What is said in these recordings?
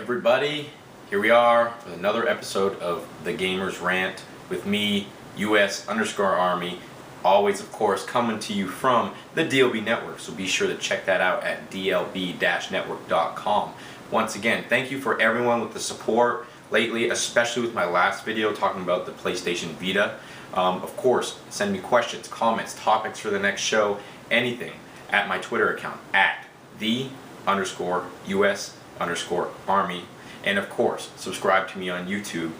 everybody? Here we are with another episode of The Gamers Rant with me, US_Army. Always, of course, coming to you from the DLB-network, so be sure to check that out at DLB-network.com. Once again, thank you for everyone with the support lately, especially with my last video talking about the PlayStation Vita. Of course, send me questions, comments, topics for the next show, anything at my Twitter account at the_US_Army. And of course, subscribe to me on YouTube,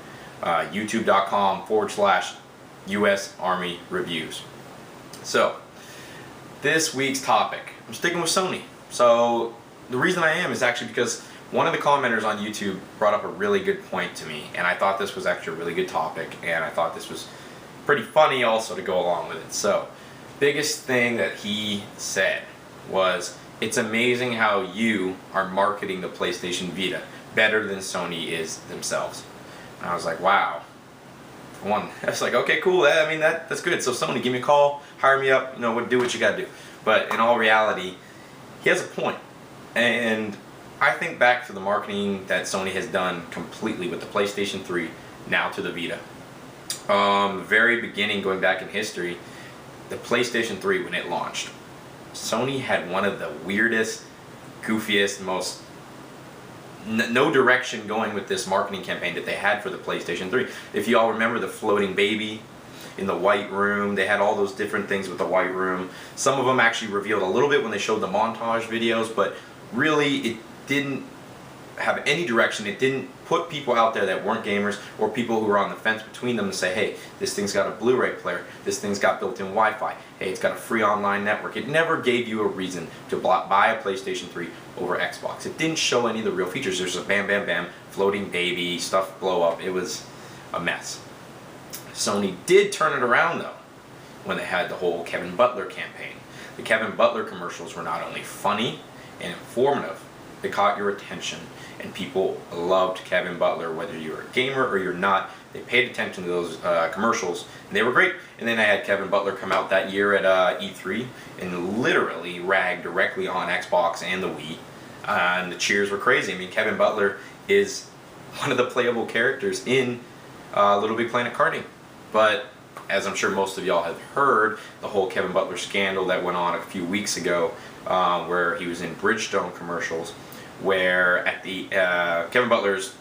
youtube.com/US Army Reviews. So, this week's topic, I'm sticking with Sony. So, the reason I am is actually because one of the commenters on YouTube brought up a really good point to me, and I thought this was actually a really good topic, and I thought this was pretty funny also to go along with it. So, biggest thing that he said was, it's amazing how you are marketing the PlayStation Vita better than Sony is themselves. And I was like, wow. For one, I was like, okay, cool. That's good. So Sony, give me a call, hire me up, do what you gotta do. But in all reality, he has a point. And I think back to the marketing that Sony has done completely with the PlayStation 3, now to the Vita. The very beginning, going back in history, the PlayStation 3, when it launched, Sony had one of the weirdest, goofiest, most no direction going with this marketing campaign that they had for the PlayStation 3. If you all remember the floating baby in the white room, they had all those different things with the white room. Some of them actually revealed a little bit when they showed the montage videos, but really it didn't have any direction. It didn't put people out there that weren't gamers or people who were on the fence between them and say, hey, this thing's got a Blu-ray player, this thing's got built-in Wi-Fi, hey, it's got a free online network. It never gave you a reason to buy a PlayStation 3 over Xbox. It didn't show any of the real features. There's a bam bam bam, floating baby, stuff blow up. It was a mess. Sony did turn it around though when they had the whole Kevin Butler campaign. The Kevin Butler commercials were not only funny and informative, they caught your attention, and people loved Kevin Butler, whether you're a gamer or you're not. They paid attention to those commercials, and they were great. And then I had Kevin Butler come out that year at E3 and literally rag directly on Xbox and the Wii, and the cheers were crazy. I mean, Kevin Butler is one of the playable characters in Little Big Planet karting. But as I'm sure most of y'all have heard, the whole Kevin Butler scandal that went on a few weeks ago, where he was in Bridgestone commercials, where at the Kevin Butler's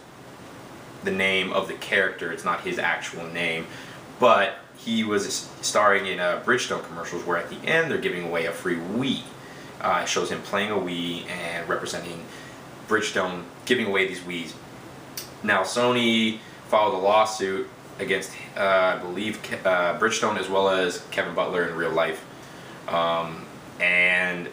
the name of the character, it's not his actual name, but he was starring in Bridgestone commercials where at the end they're giving away a free Wii. It shows him playing a Wii and representing Bridgestone, giving away these Wiis. Now Sony filed a lawsuit against I believe Bridgestone as well as Kevin Butler in real life, and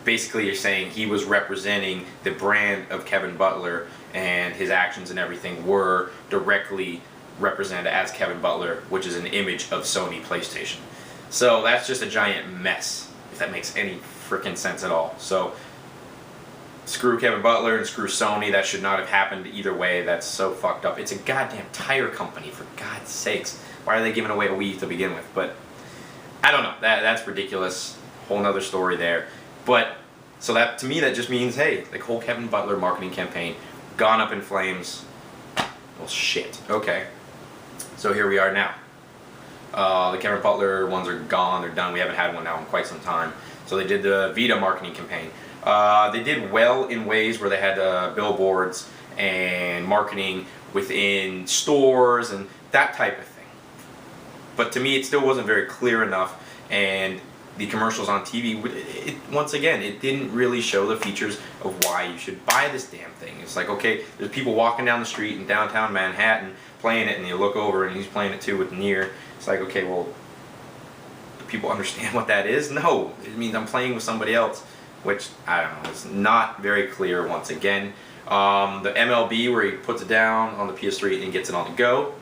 basically you're saying he was representing the brand of Kevin Butler, and his actions and everything were directly represented as Kevin Butler, which is an image of Sony PlayStation. So that's just a giant mess, if that makes any freaking sense at all. So screw Kevin Butler and screw Sony. That should not have happened either way. That's so fucked up. It's a goddamn tire company, for God's sakes. Why are they giving away a Wii to begin with? But I don't know. That's ridiculous. Whole nother story there. But so that, to me, that just means, hey, the whole Kevin Butler marketing campaign gone up in flames. Well, shit. Okay. So here we are now. The Kevin Butler ones are gone. They're done. We haven't had one now in quite some time. So they did the Vita marketing campaign. They did well in ways where they had billboards and marketing within stores and that type of thing. But to me, it still wasn't very clear enough, and the commercials on TV, once again, it didn't really show the features of why you should buy this damn thing. It's like, okay, there's people walking down the street in downtown Manhattan playing it, and you look over and he's playing it too with Nier. It's like, okay, well, do people understand what that is? No, it means I'm playing with somebody else, which, I don't know, it's not very clear once again. The MLB, where he puts it down on the PS3 and gets it on the go,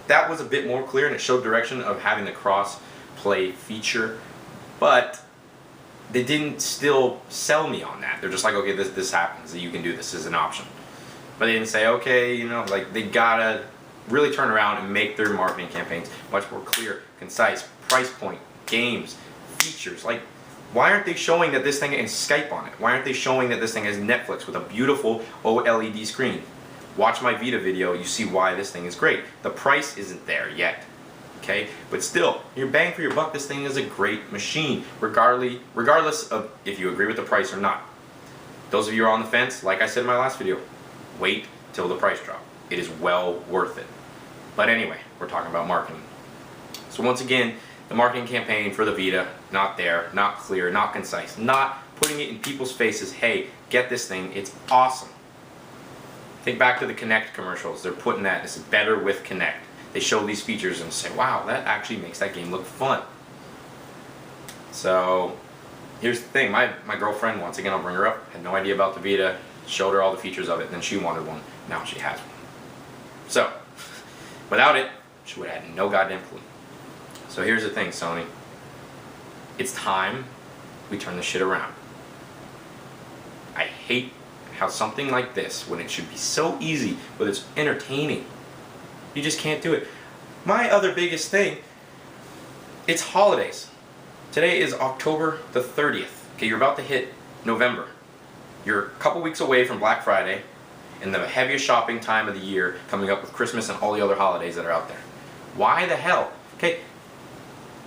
that was a bit more clear, and it showed direction of having the cross-play feature. But they didn't still sell me on that. They're just like, okay, this happens, you can do this as an option. But they didn't say, okay, like they gotta really turn around and make their marketing campaigns much more clear, concise, price point, games, features. Like, Why aren't they showing that this thing has Skype on it? Why aren't they showing that this thing has Netflix with a beautiful OLED screen? Watch my Vita video, you see why this thing is great. The price isn't there yet, okay? But still, your bang for your buck, this thing is a great machine, regardless of if you agree with the price or not. Those of you who are on the fence, like I said in my last video, wait till the price drop. It is well worth it. But anyway, we're talking about marketing. So once again, the marketing campaign for the Vita, not there, not clear, not concise, not putting it in people's faces, hey, get this thing, it's awesome. Think back to the Kinect commercials. They're putting that, it's better with Kinect. They show these features and say, wow, that actually makes that game look fun. So, here's the thing, my girlfriend, once again I'll bring her up, had no idea about the Vita, showed her all the features of it, and then she wanted one. Now she has one. So, without it, she would have had no goddamn clue. So here's the thing, Sony. It's time we turn this shit around. I hate how something like this, when it should be so easy, but it's entertaining, you just can't do it. My other biggest thing, it's holidays. Today is October the 30th. Okay, you're about to hit November. You're a couple weeks away from Black Friday and the heaviest shopping time of the year, coming up with Christmas and all the other holidays that are out there. Why the hell? Okay,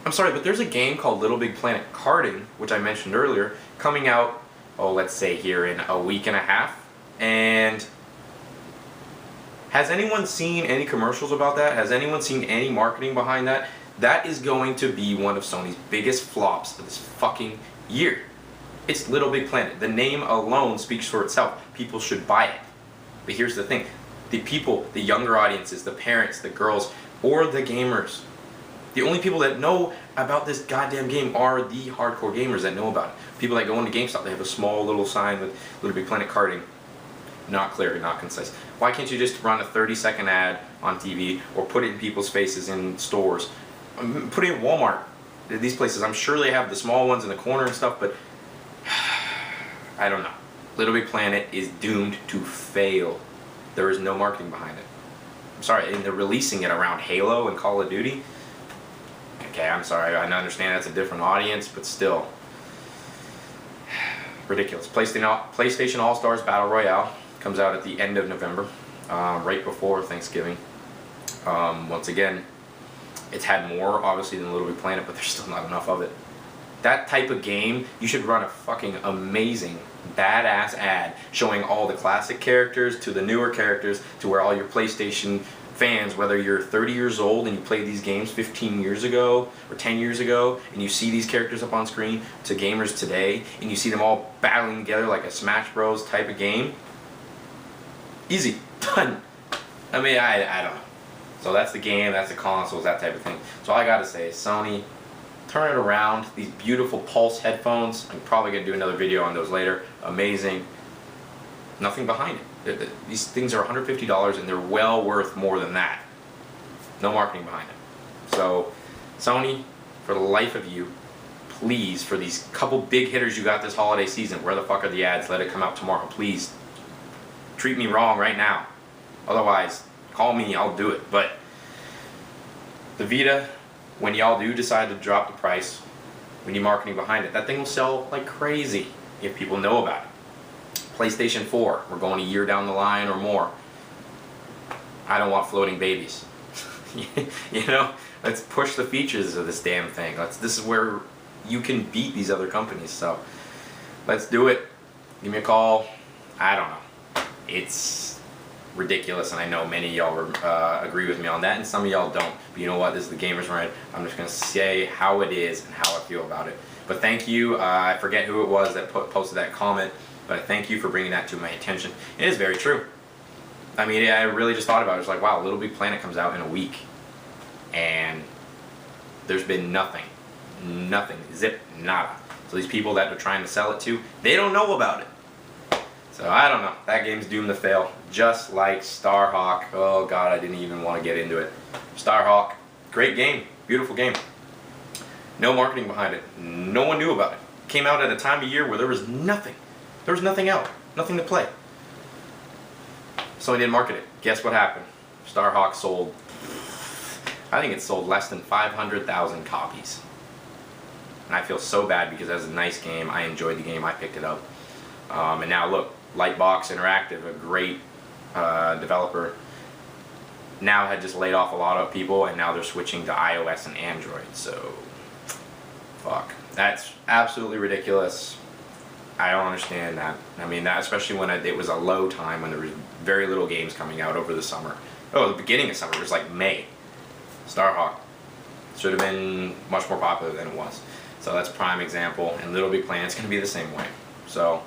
I'm sorry, but there's a game called Little Big Planet Karting, which I mentioned earlier, coming out, oh, let's say here in a week and a half. And has anyone seen any commercials about that? Has anyone seen any marketing behind that? That is going to be one of Sony's biggest flops of this fucking year. It's Little Big Planet. The name alone speaks for itself. People should buy it. But here's the thing. The people, the younger audiences, the parents, the girls, or the gamers, the only people that know about this goddamn game are the hardcore gamers that know about it. People that go into GameStop, they have a small little sign with Little Big Planet Karting. Not clear, not concise. Why can't you just run a 30-second ad on TV or put it in people's faces in stores? Put it in Walmart. These places, I'm sure they have the small ones in the corner and stuff, but I don't know. Little Big Planet is doomed to fail. There is no marketing behind it. I'm sorry, and they're releasing it around Halo and Call of Duty. Okay, I'm sorry, I understand that's a different audience, but still. Ridiculous. PlayStation All-Stars Battle Royale comes out at the end of November, right before Thanksgiving. Once again, it's had more, obviously, than Little Big Planet, but there's still not enough of it. That type of game, you should run a fucking amazing, badass ad showing all the classic characters to the newer characters to where all your PlayStation fans, whether you're 30 years old and you played these games 15 years ago or 10 years ago and you see these characters up on screen, to gamers today and you see them all battling together like a Smash Bros type of game, easy, done. I mean, I don't know. So that's the game, that's the consoles, that type of thing. So all I gotta say is, Sony, turn it around. These beautiful Pulse headphones, I'm probably gonna do another video on those later, amazing. Nothing behind it. These things are $150 and they're well worth more than that. No marketing behind it. So, Sony, for the life of you, please, for these couple big hitters you got this holiday season, where the fuck are the ads? Let it come out tomorrow, please. Treat me wrong right now. Otherwise, call me, I'll do it. But the Vita, when y'all do decide to drop the price, we need marketing behind it. That thing will sell like crazy if people know about it. PlayStation 4, we're going a year down the line or more. I don't want floating babies. You know, let's push the features of this damn thing. This is where you can beat these other companies. So let's do it. Give me a call. I don't know. It's ridiculous, and I know many of y'all agree with me on that, and some of y'all don't. But you know what? This is the Gamers Rant. I'm just going to say how it is and how I feel about it. But thank you. I forget who it was that posted that comment. But thank you for bringing that to my attention. It is very true. I mean, I really just thought about it. I was like, wow, Little Big Planet comes out in a week. And there's been nothing. Nothing. Zip. Nada. So these people that are trying to sell it to, they don't know about it. So I don't know. That game's doomed to fail. Just like Starhawk. Oh God, I didn't even want to get into it. Starhawk. Great game. Beautiful game. No marketing behind it. No one knew about it. Came out at a time of year where there was nothing. There was nothing out, nothing to play. Sony didn't market it. Guess what happened? Starhawk sold, I think it sold less than 500,000 copies. And I feel so bad because that was a nice game. I enjoyed the game. I picked it up. And now look, Lightbox Interactive, a great developer, now had just laid off a lot of people, and now they're switching to iOS and Android. So, fuck. That's absolutely ridiculous. I don't understand that. I mean, that especially when it was a low time when there was very little games coming out over the summer. Oh, the beginning of summer, it was like May. Starhawk should have been much more popular than it was. So that's a prime example, and Little Big Planet's going to be the same way. So,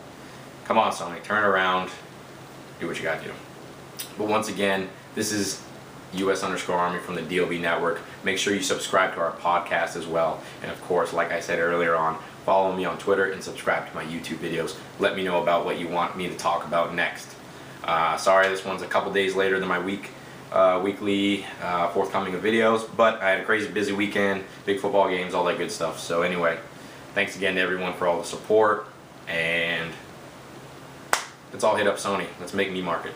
come on Sony, turn around, do what you got to do. But once again, this is US_Army from the DLB-network. Make sure you subscribe to our podcast as well. And of course, like I said earlier on, follow me on Twitter and subscribe to my YouTube videos. Let me know about what you want me to talk about next. Sorry this one's a couple days later than my weekly forthcoming of videos, but I had a crazy busy weekend, big football games, all that good stuff. So anyway, thanks again to everyone for all the support, and let's all hit up Sony. Let's make me market.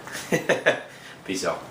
Peace out.